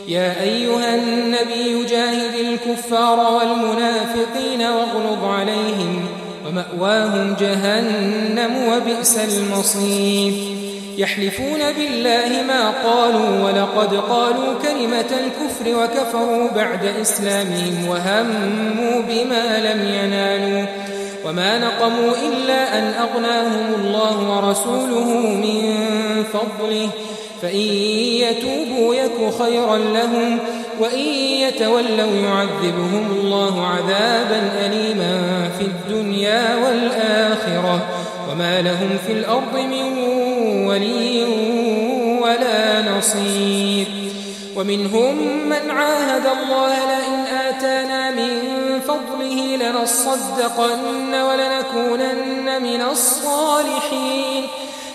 يا أيها النبي جاهد الكفار والمنافقين واغلظ عليهم ومأواهم جهنم وبئس المصير يحلفون بالله ما قالوا ولقد قالوا كلمة الكفر وكفروا بعد إسلامهم وهموا بما لم ينالوا وما نقموا إلا أن أغناهم الله ورسوله من فضله فإن يتوبوا يك خيرا لهم وإن يتولوا يعذبهم الله عذابا أليما في الدنيا والآخرة وما لهم في الأرض من ولي ولا نصير ومنهم من عاهد الله لئن آتانا من فضله لنصدقن ولنكونن من الصالحين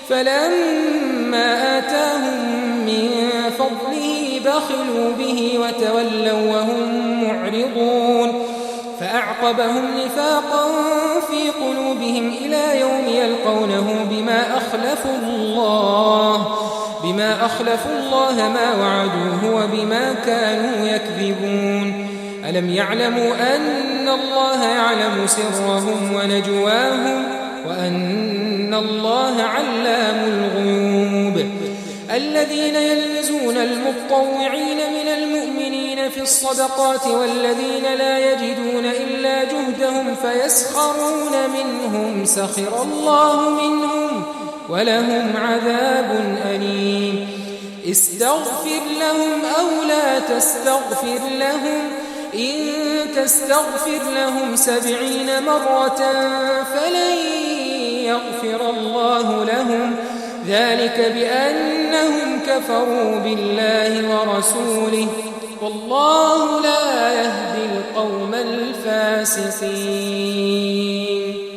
فلما آتاهم من فضله بخلوا به وتولوا وهم معرضون فأعقبهم نفاقا في قلوبهم إلى يوم يلقونه بما أخلفوا الله ما وعدوه وبما كانوا يكذبون ألم يعلموا أن الله يعلم سرهم ونجواهم وأن الله علام الغيوب الذين يلمزون المطوعين من المؤمنين في الصدقات والذين لا يجدون إلا جهدهم فيسخرون منهم سخر الله منهم ولهم عذاب أليم استغفر لهم أو لا تستغفر لهم إن تستغفر لهم 70 مرة فلن يغفر الله لهم ذلك بأنهم كفروا بالله ورسوله والله لا يهدي القوم الفاسقين